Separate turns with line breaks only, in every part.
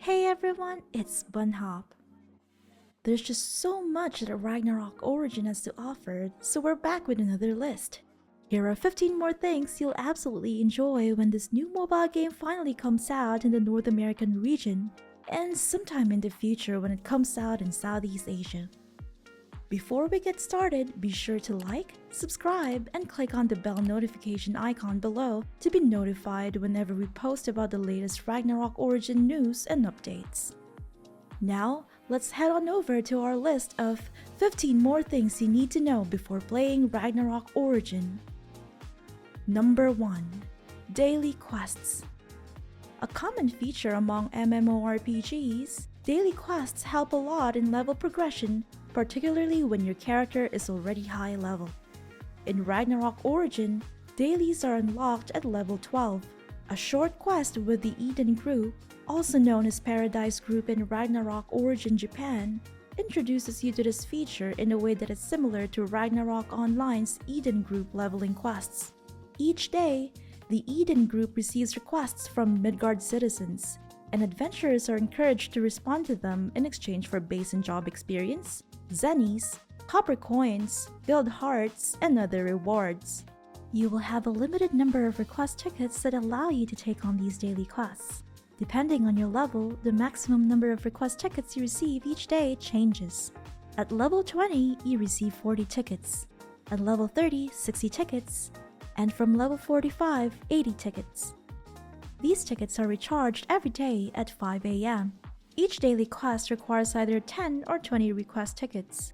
Hey everyone, it's bunnhop. There's just so much that Ragnarok Origin has to offer, so we're back with another list. Here are 15 more things you'll absolutely enjoy when this new mobile game finally comes out in the North American region, and sometime in the future when it comes out in Southeast Asia. Before we get started, be sure to like, subscribe, and click on the bell notification icon below to be notified whenever we post about the latest Ragnarok Origin news and updates. Now, let's head on over to our list of 15 more things you need to know before playing Ragnarok Origin. Number 1. Daily Quests. A common feature among MMORPGs, daily quests help a lot in level progression, particularly when your character is already high level. In Ragnarok Origin, dailies are unlocked at level 12. A short quest with the Eden Group, also known as Paradise Group in Ragnarok Origin Japan, introduces you to this feature in a way that is similar to Ragnarok Online's Eden Group leveling quests. Each day, the Eden Group receives requests from Midgard citizens, and adventurers are encouraged to respond to them in exchange for base and job experience, zennies, copper coins, build hearts, and other rewards. You will have a limited number of request tickets that allow you to take on these daily quests. Depending on your level, the maximum number of request tickets you receive each day changes. At level 20, you receive 40 tickets. At level 30, 60 tickets. And from level 45, 80 tickets. These tickets are recharged every day at 5 AM. Each daily quest requires either 10 or 20 request tickets.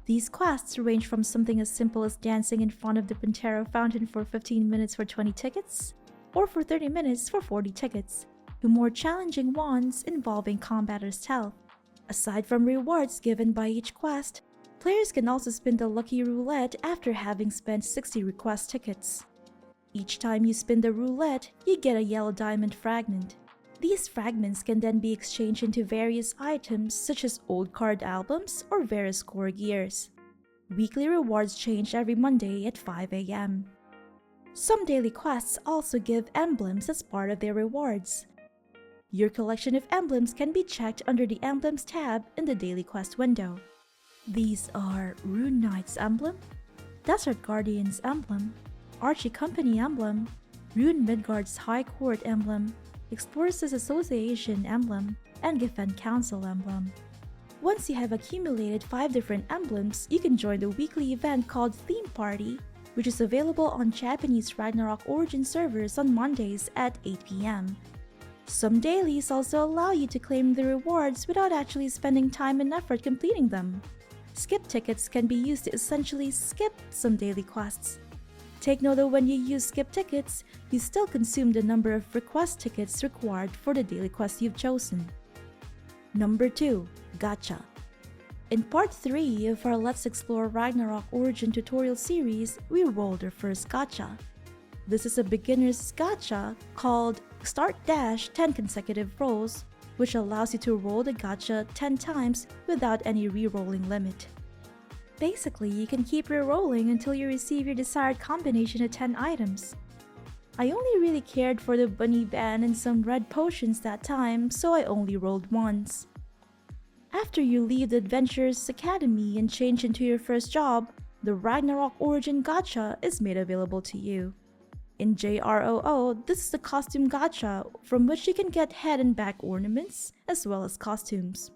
These quests range from something as simple as dancing in front of the Pantera fountain for 15 minutes for 20 tickets, or for 30 minutes for 40 tickets, to more challenging ones involving combat or stealth. Aside from rewards given by each quest, players can also spin the lucky roulette after having spent 60 request tickets. Each time you spin the roulette, you get a yellow diamond fragment. These fragments can then be exchanged into various items such as old card albums or various core gears. Weekly rewards change every Monday at 5 AM. Some daily quests also give emblems as part of their rewards. Your collection of emblems can be checked under the Emblems tab in the daily quest window. These are Rune Knight's emblem, Desert Guardian's emblem, Archie Company emblem, Rune Midgard's High Court emblem, Explorers Association emblem, and Geffen Council emblem. Once you have accumulated 5 different emblems, you can join the weekly event called Theme Party, which is available on Japanese Ragnarok Origin servers on Mondays at 8 PM. Some dailies also allow you to claim the rewards without actually spending time and effort completing them. Skip tickets can be used to essentially skip some daily quests. Take note that when you use skip tickets, you still consume the number of request tickets required for the daily quest you've chosen. Number 2. Gacha. In part 3 of our Let's Explore Ragnarok Origin tutorial series, we rolled our first gacha. This is a beginner's gacha called Start Dash 10 consecutive rolls, which allows you to roll the gacha 10 times without any re-rolling limit. Basically, you can keep re-rolling until you receive your desired combination of 10 items. I only really cared for the bunny band and some red potions that time, so I only rolled once. After you leave the Adventurers Academy and change into your first job, the Ragnarok Origin Gacha is made available to you. In JROO, this is the costume gacha from which you can get head and back ornaments as well as costumes.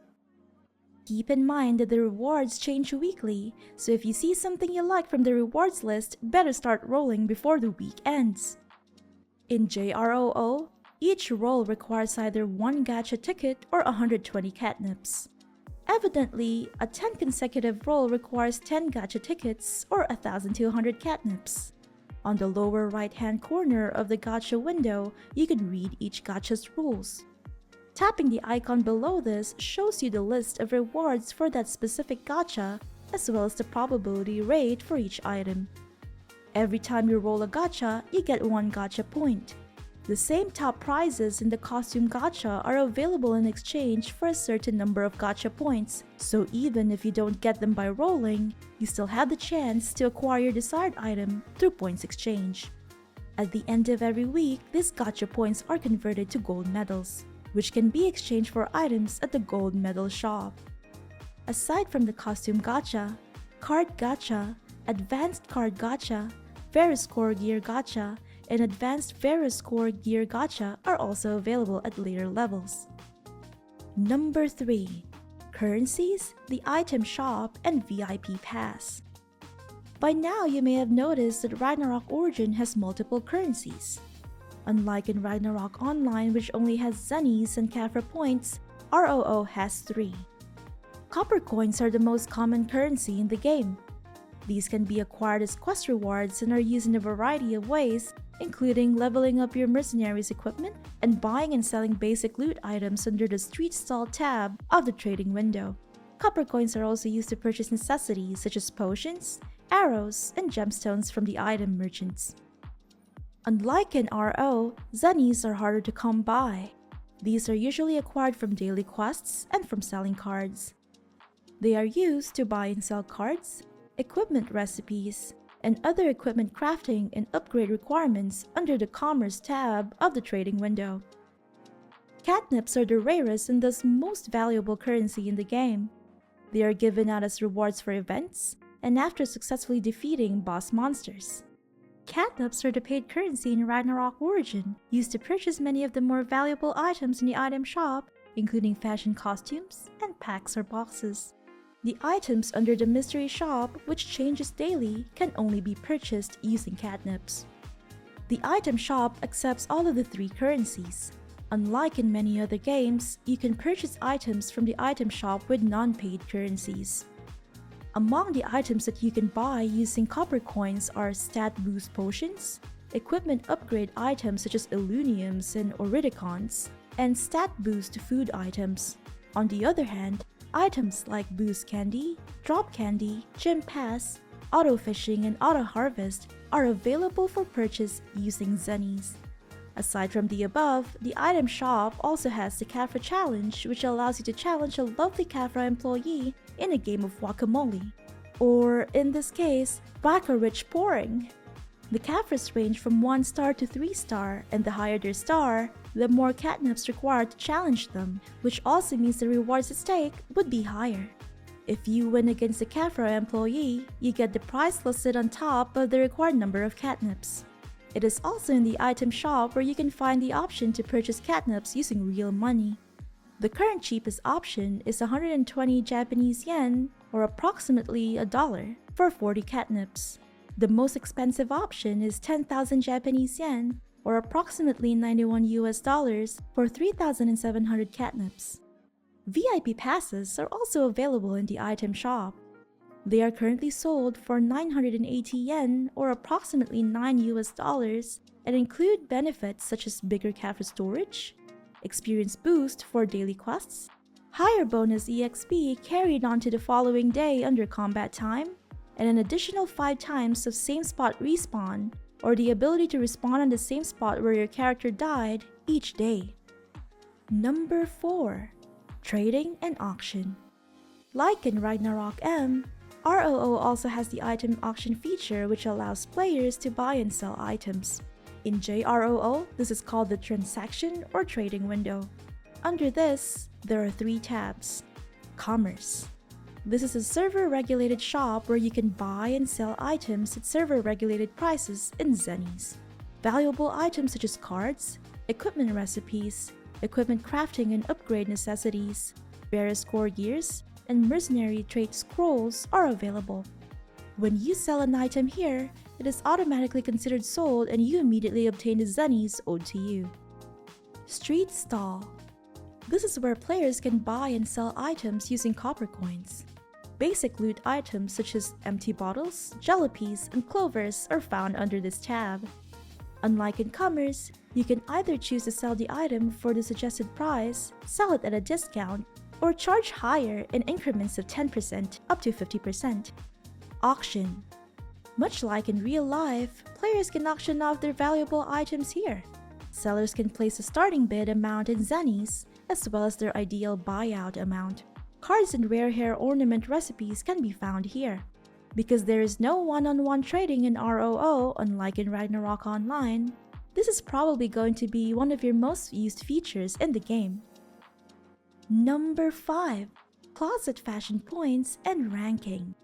Keep in mind that the rewards change weekly, so if you see something you like from the rewards list, better start rolling before the week ends. In JROO, each roll requires either 1 gacha ticket or 120 catnips. Evidently, a 10 consecutive roll requires 10 gacha tickets or 1,200 catnips. On the lower right-hand corner of the gacha window, you can read each gacha's rules. Tapping the icon below this shows you the list of rewards for that specific gacha, as well as the probability rate for each item. Every time you roll a gacha, you get 1 gacha point. The same top prizes in the costume gacha are available in exchange for a certain number of gacha points, so even if you don't get them by rolling, you still have the chance to acquire your desired item through points exchange. At the end of every week, these gacha points are converted to gold medals. which can be exchanged for items at the gold medal shop. Aside from the costume gacha, card gacha, advanced card gacha, Veriscore gear gacha, and advanced Veriscore gear gacha are also available at later levels. Number 3. Currencies, the item shop, and VIP pass. By now you may have noticed that Ragnarok Origin has multiple currencies. Unlike in Ragnarok Online, which only has Zennies and Kafra points, ROO has 3. Copper coins are the most common currency in the game. These can be acquired as quest rewards and are used in a variety of ways, including leveling up your mercenaries' equipment and buying and selling basic loot items under the Street Stall tab of the trading window. Copper coins are also used to purchase necessities such as potions, arrows, and gemstones from the item merchants. Unlike in RO, Zennies are harder to come by. These are usually acquired from daily quests and from selling cards. They are used to buy and sell cards, equipment recipes, and other equipment crafting and upgrade requirements under the Commerce tab of the trading window. Catnips are the rarest and thus most valuable currency in the game. They are given out as rewards for events and after successfully defeating boss monsters. Catnips are the paid currency in Ragnarok Origin, used to purchase many of the more valuable items in the item shop, including fashion costumes and packs or boxes. The items under the mystery shop, which changes daily, can only be purchased using catnips. The item shop accepts all of the 3 currencies. Unlike in many other games, you can purchase items from the item shop with non-paid currencies. Among the items that you can buy using copper coins are stat boost potions, equipment upgrade items such as Illuniums and Oridicons, and stat boost food items. On the other hand, items like boost candy, drop candy, gym pass, auto fishing, and auto harvest are available for purchase using Zennies. Aside from the above, the item shop also has the Kafra challenge, which allows you to challenge a lovely Kafra employee in a game of guacamole, or in this case, Rich pouring. The Kafras range from 1 star to 3 star, and the higher their star, the more catnips required to challenge them, which also means the rewards at stake would be higher. If you win against a Kafra employee, you get the prize listed on top of the required number of catnips. It is also in the item shop where you can find the option to purchase catnips using real money. The current cheapest option is 120 Japanese yen, or approximately $1, for 40 catnips. The most expensive option is 10,000 Japanese yen, or approximately $91 for 3,700 catnips. VIP passes are also available in the item shop. They are currently sold for 980 yen, or approximately $9 and include benefits such as bigger Kafra storage, experience boost for daily quests, higher bonus EXP carried on to the following day under combat time, and an additional 5 times of same spot respawn, or the ability to respawn on the same spot where your character died each day. Number 4. Trading and Auction. Like in Ragnarok M, ROO also has the item auction feature, which allows players to buy and sell items. In JROO, this is called the transaction or trading window. Under this, there are 3 tabs. Commerce. This is a server-regulated shop where you can buy and sell items at server-regulated prices in Zennies. Valuable items such as cards, equipment recipes, equipment crafting and upgrade necessities, various core gears, and mercenary trait scrolls are available. When you sell an item here, it is automatically considered sold and you immediately obtain the Zennies owed to you. Street Stall. This is where players can buy and sell items using copper coins. Basic loot items such as empty bottles, jalapees, and clovers are found under this tab. Unlike in Commerce, you can either choose to sell the item for the suggested price, sell it at a discount, or charge higher in increments of 10% up to 50%. Auction. Much like in real life, players can auction off their valuable items here. Sellers can place a starting bid amount in Zennies, as well as their ideal buyout amount. Cards and rare hair ornament recipes can be found here. Because there is no one-on-one trading in ROO, unlike in Ragnarok Online, this is probably going to be one of your most used features in the game. Number 5. Closet fashion points and ranking.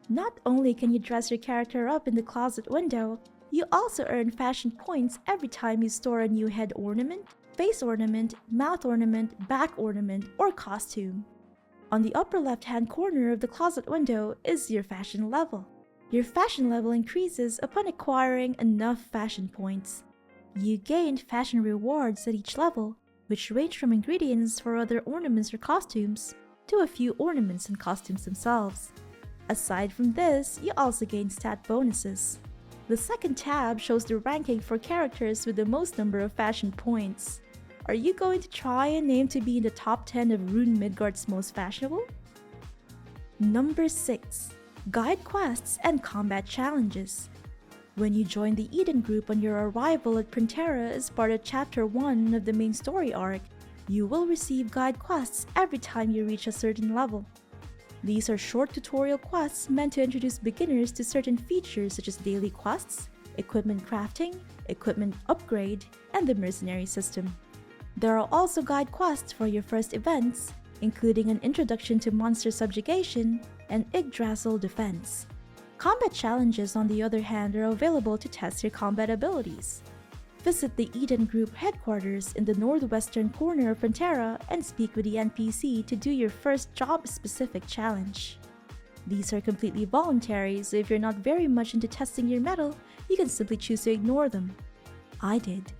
Not only can you dress your character up in the closet window, you also earn fashion points every time you store a new head ornament, face ornament, mouth ornament, back ornament, or costume. On the upper left-hand corner of the closet window is your fashion level. Your fashion level increases upon acquiring enough fashion points. You gained fashion rewards at each level, which range from ingredients for other ornaments or costumes to a few ornaments and costumes themselves. Aside from this, you also gain stat bonuses. The second tab shows the ranking for characters with the most number of fashion points. Are you going to try and aim to be in the top 10 of Rune Midgard's most fashionable? Number 6. Guide quests and combat challenges. When you join the Eden group on your arrival at Printera as part of Chapter 1 of the main story arc, you will receive guide quests every time you reach a certain level. These are short tutorial quests meant to introduce beginners to certain features such as daily quests, equipment crafting, equipment upgrade, and the mercenary system. There are also guide quests for your first events, including an introduction to monster subjugation and Yggdrasil defense. Combat challenges, on the other hand, are available to test your combat abilities. Visit the Eden Group headquarters in the northwestern corner of Printera and speak with the NPC to do your first job-specific challenge. These are completely voluntary, so if you're not very much into testing your mettle, you can simply choose to ignore them. I did.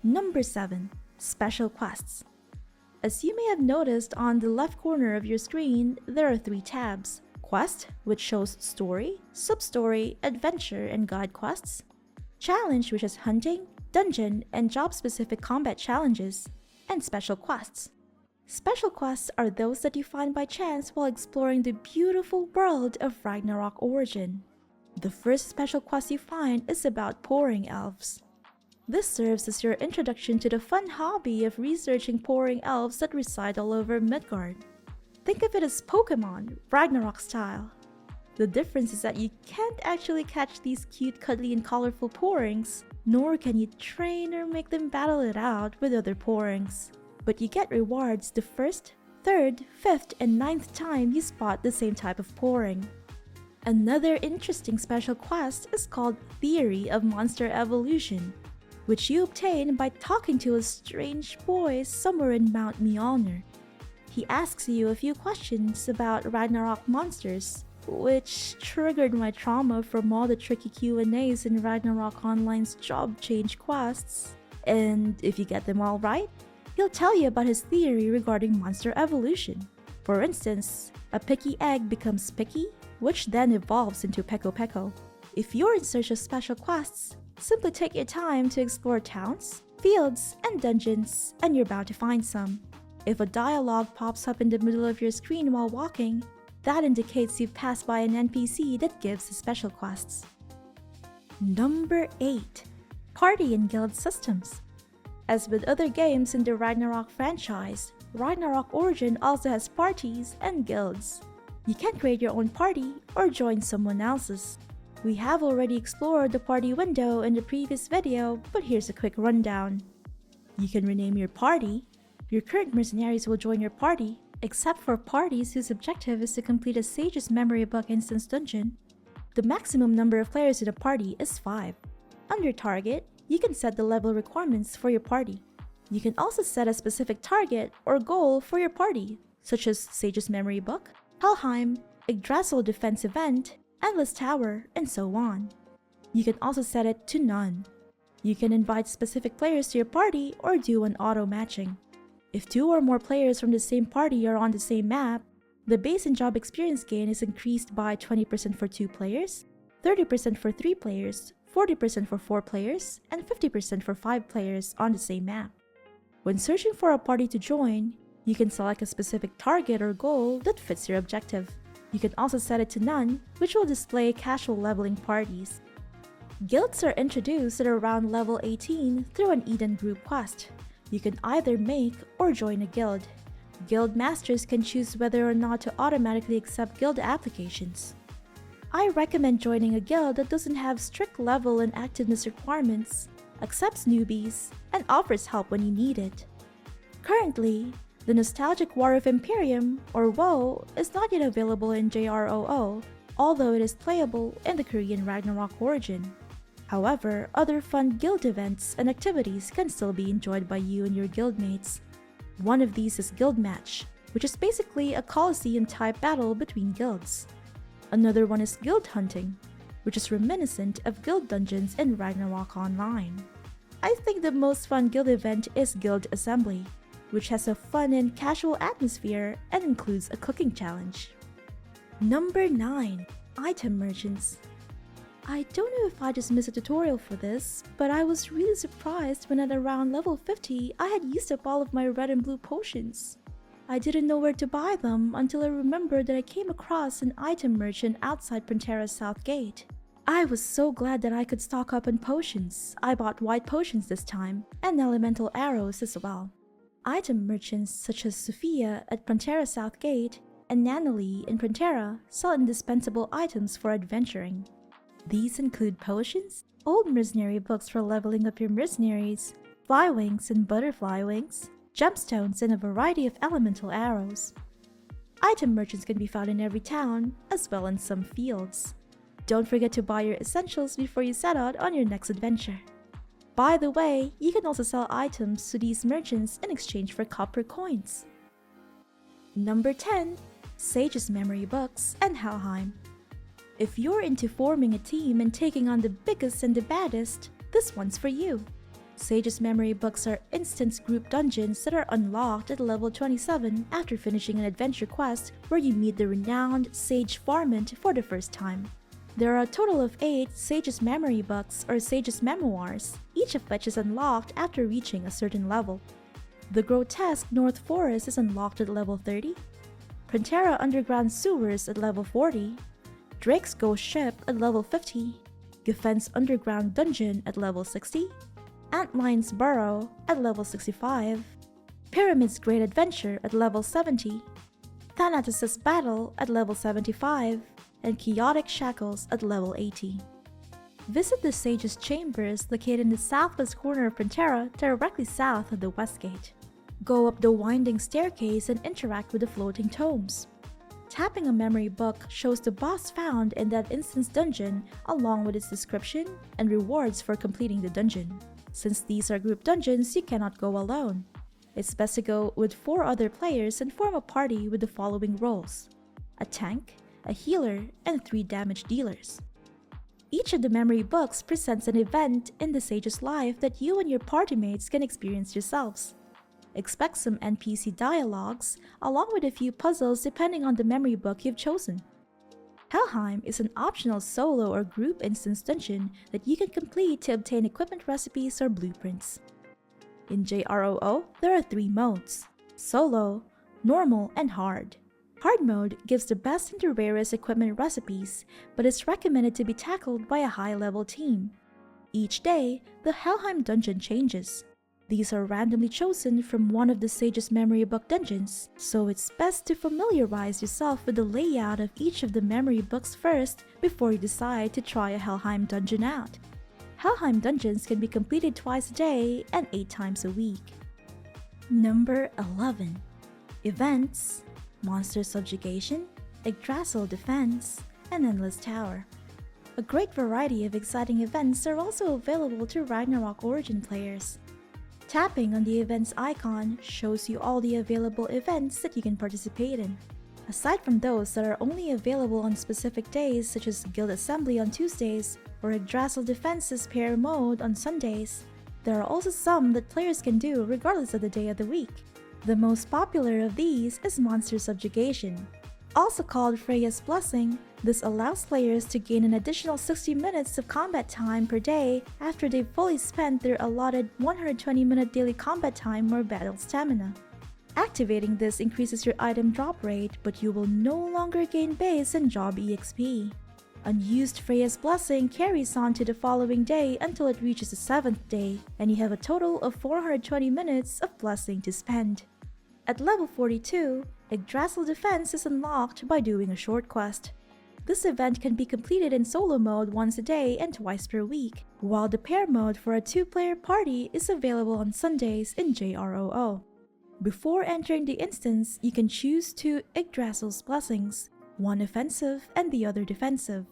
Number 7. Special quests. As you may have noticed on the left corner of your screen, there are 3 tabs. Quest, which shows story, sub-story, adventure, and guide quests. Challenge, which is hunting, dungeon, and job-specific combat challenges. And special quests. Special quests are those that you find by chance while exploring the beautiful world of Ragnarok Origin. The first special quest you find is about pouring elves. This serves as your introduction to the fun hobby of researching pouring elves that reside all over Midgard. Think of it as Pokemon, Ragnarok style. The difference is that you can't actually catch these cute, cuddly, and colorful pourings, nor can you train or make them battle it out with other pourings. But you get rewards the first, third, fifth, and 9th time you spot the same type of pouring. Another interesting special quest is called Theory of Monster Evolution, which you obtain by talking to a strange boy somewhere in Mount Mjolnir. He asks you a few questions about Ragnarok monsters, which triggered my trauma from all the tricky Q&As in Ragnarok Online's job change quests. And if you get them all right, he'll tell you about his theory regarding monster evolution. For instance, a picky egg becomes picky, which then evolves into Peko Peko. If you're in search of special quests, simply take your time to explore towns, fields, and dungeons, and you're bound to find some. If a dialogue pops up in the middle of your screen while walking, that indicates you've passed by an NPC that gives the special quests. Number 8. Party and Guild Systems. As with other games in the Ragnarok franchise, Ragnarok Origin also has parties and guilds. You can create your own party or join someone else's. We have already explored the party window in the previous video, but here's a quick rundown. You can rename your party. Your current mercenaries will join your party, except for parties whose objective is to complete a Sage's Memory Book instance dungeon. The maximum number of players in a party is 5. Under Target, you can set the level requirements for your party. You can also set a specific target or goal for your party, such as Sage's Memory Book, Helheim, Yggdrasil Defense Event, Endless Tower, and so on. You can also set it to none. You can invite specific players to your party or do an auto-matching. If 2 or more players from the same party are on the same map, the base and job experience gain is increased by 20% for 2 players, 30% for 3 players, 40% for 4 players, and 50% for 5 players on the same map. When searching for a party to join, you can select a specific target or goal that fits your objective. You can also set it to none, which will display casual leveling parties. Guilds are introduced at around level 18 through an Eden group quest. You can either make or join a guild. Guild masters can choose whether or not to automatically accept guild applications. I recommend joining a guild that doesn't have strict level and activeness requirements, accepts newbies, and offers help when you need it. Currently, the nostalgic War of Imperium, or WoW, is not yet available in JROO, although it is playable in the Korean Ragnarok Origin. However, other fun guild events and activities can still be enjoyed by you and your guildmates. One of these is Guild Match, which is basically a Colosseum-type battle between guilds. Another one is Guild Hunting, which is reminiscent of guild dungeons in Ragnarok Online. I think the most fun guild event is Guild Assembly, which has a fun and casual atmosphere and includes a cooking challenge. Number 9. Item Merchants. I don't know if I just missed a tutorial for this, but I was really surprised when at around level 50 I had used up all of my red and blue potions. I didn't know where to buy them until I remembered that I came across an item merchant outside Pantera's South Gate. I was so glad that I could stock up on potions. I bought white potions this time, and elemental arrows as well. Item merchants such as Sophia at Pantera South Gate and Nanalie in Pantera sell indispensable items for adventuring. These include potions, old mercenary books for leveling up your mercenaries, fly wings and butterfly wings, gemstones, and a variety of elemental arrows. Item merchants can be found in every town, as well as in some fields. Don't forget to buy your essentials before you set out on your next adventure. By the way, you can also sell items to these merchants in exchange for copper coins. Number 10. Sage's Memory Books and Helheim. If you're into forming a team and taking on the biggest and the baddest, this one's for you. Sage's Memory Books are instance group dungeons that are unlocked at level 27 after finishing an adventure quest where you meet the renowned Sage Varmint for the first time. There are a total of 8 Sage's Memory Books or Sage's Memoirs, each of which is unlocked after reaching a certain level. The Grotesque North Forest is unlocked at level 30, Pantera Underground Sewers at level 40, Drake's Ghost Ship at level 50, Gefen's Underground Dungeon at level 60, Antline's Burrow at level 65, Pyramid's Great Adventure at level 70, Thanatos' Battle at level 75, and Chaotic Shackles at level 80. Visit the Sage's Chambers located in the southwest corner of Pantera directly south of the West Gate. Go up the winding staircase and interact with the floating tomes. Tapping a memory book shows the boss found in that instance dungeon along with its description and rewards for completing the dungeon. Since these are group dungeons, you cannot go alone. It's best to go with 4 other players and form a party with the following roles: a tank, a healer, and 3 damage dealers. Each of the memory books presents an event in the Sage's life that you and your party mates can experience yourselves. Expect some NPC dialogues, along with a few puzzles depending on the memory book you've chosen. Helheim is an optional solo or group instance dungeon that you can complete to obtain equipment recipes or blueprints. In JROO, there are 3 modes: Solo, Normal, and Hard. Hard mode gives the best and the rarest equipment recipes, but is recommended to be tackled by a high-level team. Each day, the Helheim dungeon changes. These are randomly chosen from one of the Sage's Memory Book dungeons, so it's best to familiarize yourself with the layout of each of the memory books first before you decide to try a Helheim dungeon out. Helheim dungeons can be completed twice a day and 8 times a week. Number 11. Events: Monster Subjugation, Yggdrasil Defense, and Endless Tower. A great variety of exciting events are also available to Ragnarok Origin players. Tapping on the events icon shows you all the available events that you can participate in. Aside from those that are only available on specific days such as Guild Assembly on Tuesdays or Yggdrasil Defense's pair mode on Sundays, there are also some that players can do regardless of the day of the week. The most popular of these is Monster Subjugation. Also called Freya's Blessing, this allows players to gain an additional 60 minutes of combat time per day after they've fully spent their allotted 120-minute daily combat time or battle stamina. Activating this increases your item drop rate, but you will no longer gain base and job EXP. Unused Freya's Blessing carries on to the following day until it reaches the 7th day, and you have a total of 420 minutes of Blessing to spend. At level 42, Yggdrasil Defense is unlocked by doing a short quest. This event can be completed in solo mode once a day and twice per week, while the pair mode for a 2-player party is available on Sundays in JROO. Before entering the instance, you can choose 2 Yggdrasil's blessings, one offensive and the other defensive.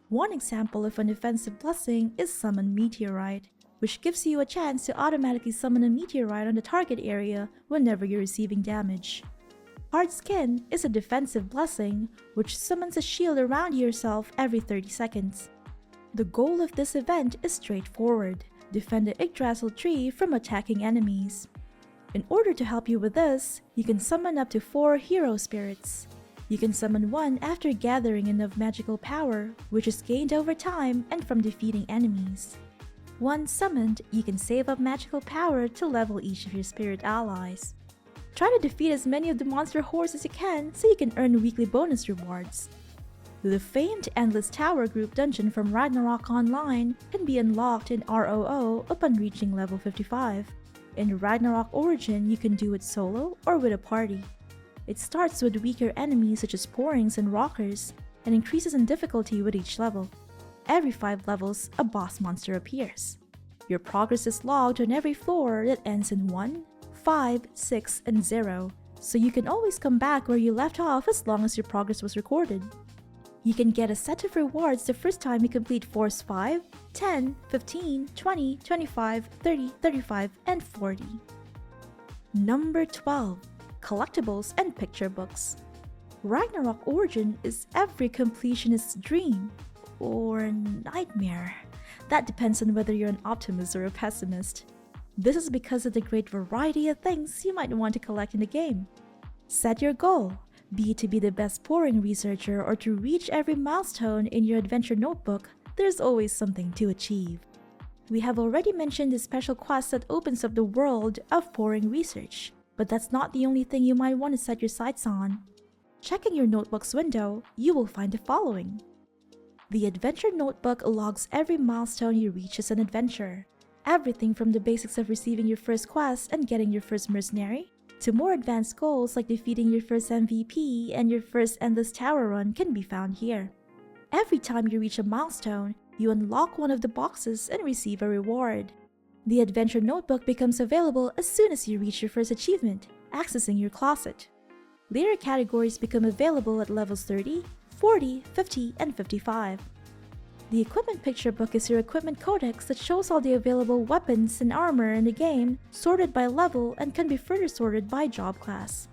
One example of an offensive blessing is Summon Meteorite, which gives you a chance to automatically summon a meteorite on the target area whenever you're receiving damage. Hard Skin is a defensive blessing, which summons a shield around yourself every 30 seconds. The goal of this event is straightforward: defend the Yggdrasil tree from attacking enemies. In order to help you with this, you can summon up to 4 hero spirits. You can summon one after gathering enough magical power, which is gained over time and from defeating enemies. Once summoned, you can save up magical power to level each of your spirit allies. Try to defeat as many of the monster hordes as you can so you can earn weekly bonus rewards. The famed Endless Tower group dungeon from Ragnarok Online can be unlocked in ROO upon reaching level 55. In Ragnarok Origin, you can do it solo or with a party. It starts with weaker enemies such as Porings and Rockers, and increases in difficulty with each level. Every 5 levels, a boss monster appears. Your progress is logged on every floor that ends in 1, 5, 6, and 0, so you can always come back where you left off as long as your progress was recorded. You can get a set of rewards the first time you complete Force 5, 10, 15, 20, 25, 30, 35, and 40. Number 12. Collectibles and Picture Books. Ragnarok Origin is every completionist's dream, or nightmare. That depends on whether you're an optimist or a pessimist. This is because of the great variety of things you might want to collect in the game. Set your goal, be it to be the best pouring researcher or to reach every milestone in your adventure notebook. There's always something to achieve. We have already mentioned the special quest that opens up the world of pouring research, but that's not the only thing you might want to set your sights on. Checking your notebook's window, you will find the following. The adventure notebook logs every milestone you reach as an adventurer. Everything from the basics of receiving your first quest and getting your first mercenary, to more advanced goals like defeating your first MVP and your first Endless Tower run can be found here. Every time you reach a milestone, you unlock one of the boxes and receive a reward. The adventure notebook becomes available as soon as you reach your first achievement, accessing your closet. Later categories become available at levels 30, 40, 50, and 55. The Equipment Picture Book is your equipment codex that shows all the available weapons and armor in the game, sorted by level, and can be further sorted by job class.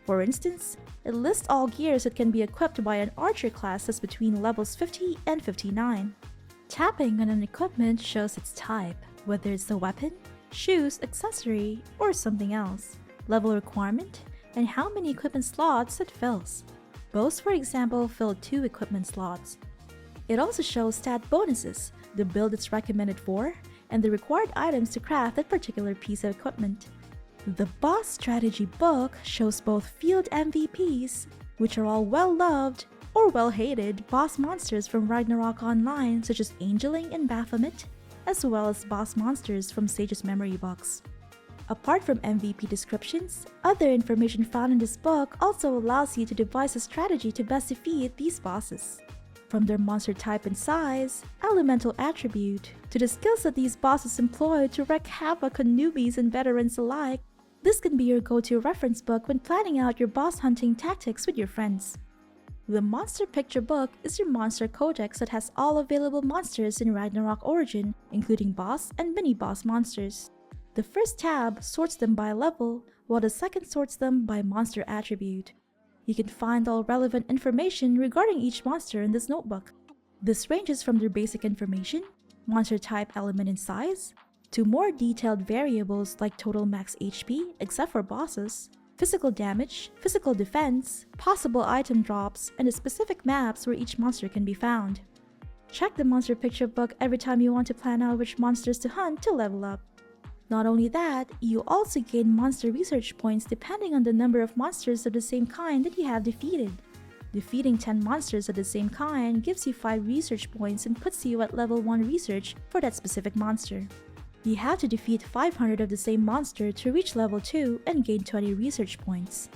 For instance, it lists all gears that can be equipped by an archer class that's between levels 50 and 59. Tapping on an equipment shows its type, whether it's a weapon, shoes, accessory, or something else, level requirement, and how many equipment slots it fills. Both, for example, fill 2 equipment slots. It also shows stat bonuses, the build it's recommended for, and the required items to craft that particular piece of equipment. The Boss Strategy book shows both field MVPs, which are all well-loved or well-hated boss monsters from Ragnarok Online such as Angeling and Baphomet, as well as boss monsters from Sage's memory box. Apart from MVP descriptions, other information found in this book also allows you to devise a strategy to best defeat these bosses. From their monster type and size, elemental attribute, to the skills that these bosses employ to wreak havoc on newbies and veterans alike, this can be your go-to reference book when planning out your boss hunting tactics with your friends. The Monster Picture Book is your monster codex that has all available monsters in Ragnarok Origin, including boss and mini-boss monsters. The first tab sorts them by level, while the second sorts them by monster attribute. You can find all relevant information regarding each monster in this notebook. This ranges from their basic information, monster type, element, and size, to more detailed variables like total max HP except for bosses, physical damage, physical defense, possible item drops, and the specific maps where each monster can be found. Check the Monster Picture Book every time you want to plan out which monsters to hunt to level up. Not only that, you also gain monster research points depending on the number of monsters of the same kind that you have defeated. Defeating 10 monsters of the same kind gives you 5 research points and puts you at level 1 research for that specific monster. You have to defeat 500 of the same monster to reach level 2 and gain 20 research points.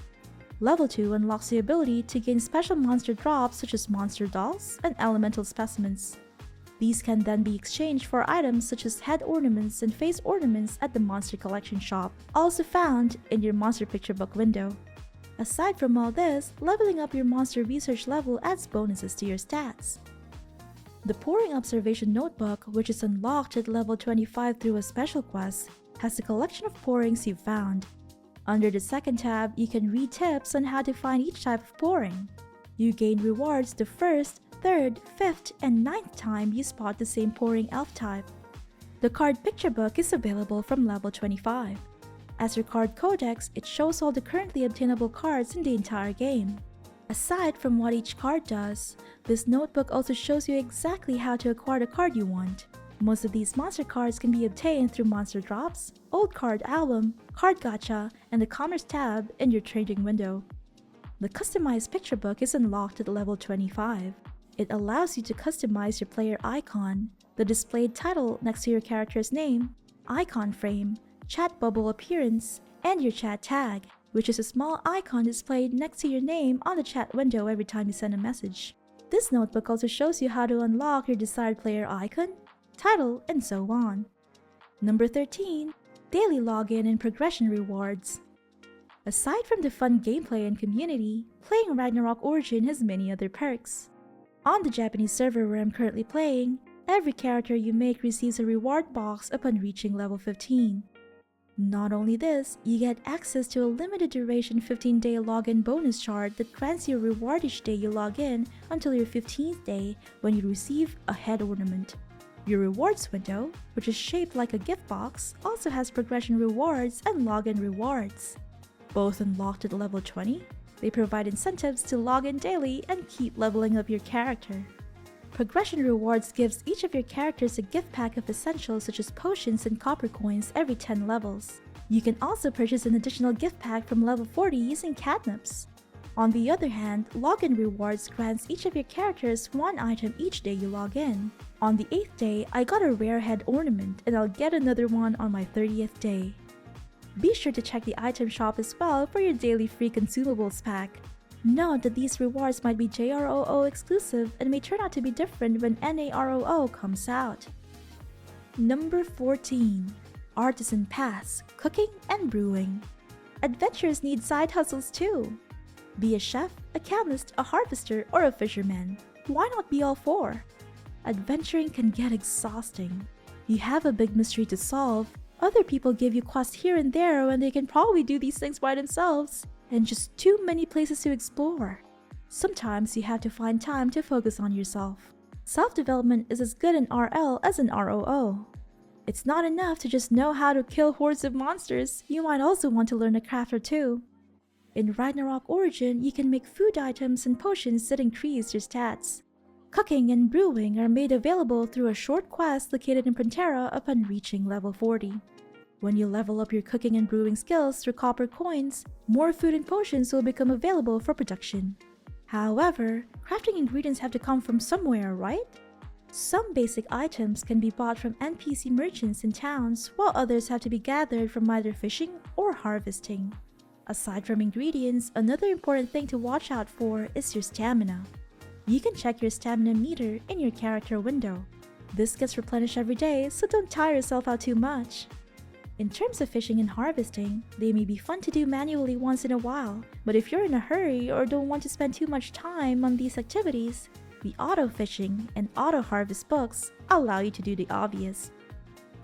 Level 2 unlocks the ability to gain special monster drops such as monster dolls and elemental specimens. These can then be exchanged for items such as head ornaments and face ornaments at the monster collection shop, also found in your monster picture book window. Aside from all this, leveling up your monster research level adds bonuses to your stats. The Pouring Observation Notebook, which is unlocked at level 25 through a special quest, has a collection of pourings you've found. Under the second tab, you can read tips on how to find each type of pouring. You gain rewards the first, third, fifth, and ninth time you spot the same pouring elf type. The card picture book is available from level 25. As your card codex, it shows all the currently obtainable cards in the entire game. Aside from what each card does, this notebook also shows you exactly how to acquire the card you want. Most of these monster cards can be obtained through monster drops, old card album, card gacha, and the commerce tab in your trading window. The customized picture book is unlocked at level 25. It allows you to customize your player icon, the displayed title next to your character's name, icon frame, chat bubble appearance, and your chat tag, which is a small icon displayed next to your name on the chat window every time you send a message. This notebook also shows you how to unlock your desired player icon, title, and so on. Number 13. Daily login and progression rewards. Aside from the fun gameplay and community, playing Ragnarok Origin has many other perks. On the Japanese server where I'm currently playing, every character you make receives a reward box upon reaching level 15. Not only this, you get access to a limited duration 15-day login bonus chart that grants you a reward each day you log in until your 15th day when you receive a head ornament. Your rewards window, which is shaped like a gift box, also has progression rewards and login rewards. Both unlocked at level 20, they provide incentives to log in daily and keep leveling up your character. Progression rewards gives each of your characters a gift pack of essentials such as potions and copper coins every 10 levels. You can also purchase an additional gift pack from level 40 using catnips. On the other hand, login rewards grants each of your characters one item each day you log in. On the 8th day, I got a rare head ornament and I'll get another one on my 30th day. Be sure to check the item shop as well for your daily free consumables pack. Note that these rewards might be JROO exclusive and may turn out to be different when NAROO comes out. Number 14. Artisan Pass, Cooking and Brewing. Adventurers need side hustles too. Be a chef, a chemist, a harvester, or a fisherman. Why not be all four? Adventuring can get exhausting. You have a big mystery to solve, other people give you quests here and there when they can probably do these things by themselves, and just too many places to explore. Sometimes you have to find time to focus on yourself. Self-development is as good in RL as in ROO. It's not enough to just know how to kill hordes of monsters, you might also want to learn a craft or two. In Ragnarok Origin, you can make food items and potions that increase your stats. Cooking and brewing are made available through a short quest located in Pantera upon reaching level 40. When you level up your cooking and brewing skills through copper coins, more food and potions will become available for production. However, crafting ingredients have to come from somewhere, right? Some basic items can be bought from NPC merchants in towns, while others have to be gathered from either fishing or harvesting. Aside from ingredients, another important thing to watch out for is your stamina. You can check your stamina meter in your character window. This gets replenished every day, so don't tire yourself out too much. In terms of fishing and harvesting, they may be fun to do manually once in a while, but if you're in a hurry or don't want to spend too much time on these activities, the auto-fishing and auto-harvest books allow you to do the obvious.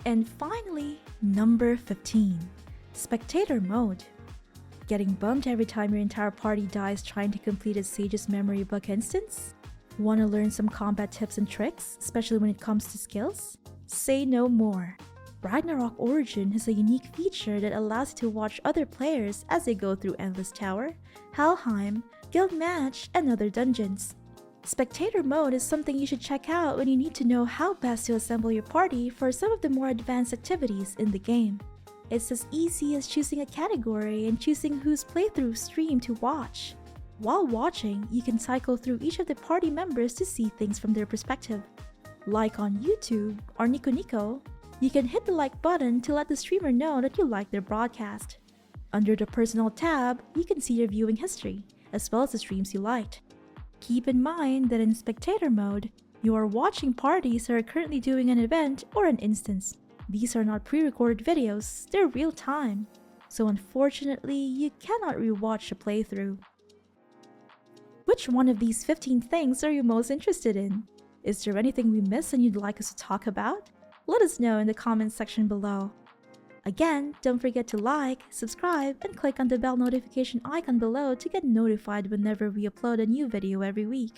And finally, number 15. Spectator Mode. Getting bummed every time your entire party dies trying to complete a Sage's Memory Book instance? Want to learn some combat tips and tricks, especially when it comes to skills? Say no more. Ragnarok Origin has a unique feature that allows you to watch other players as they go through Endless Tower, Helheim, Guild Match, and other dungeons. Spectator Mode is something you should check out when you need to know how best to assemble your party for some of the more advanced activities in the game. It's as easy as choosing a category and choosing whose playthrough stream to watch. While watching, you can cycle through each of the party members to see things from their perspective. Like on YouTube or Nico Nico, you can hit the like button to let the streamer know that you like their broadcast. Under the Personal tab, you can see your viewing history, as well as the streams you liked. Keep in mind that in Spectator Mode, you are watching parties that are currently doing an event or an instance. These are not pre-recorded videos, they're real time. So unfortunately, you cannot rewatch the playthrough. Which one of these 15 things are you most interested in? Is there anything we missed and you'd like us to talk about? Let us know in the comments section below. Again, don't forget to like, subscribe, and click on the bell notification icon below to get notified whenever we upload a new video every week.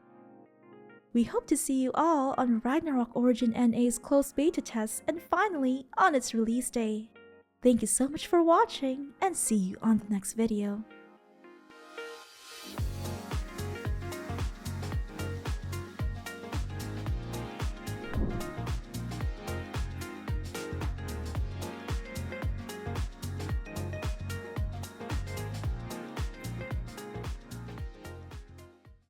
We hope to see you all on Ragnarok Origin NA's closed beta test and finally on its release day. Thank you so much for watching and see you on the next video.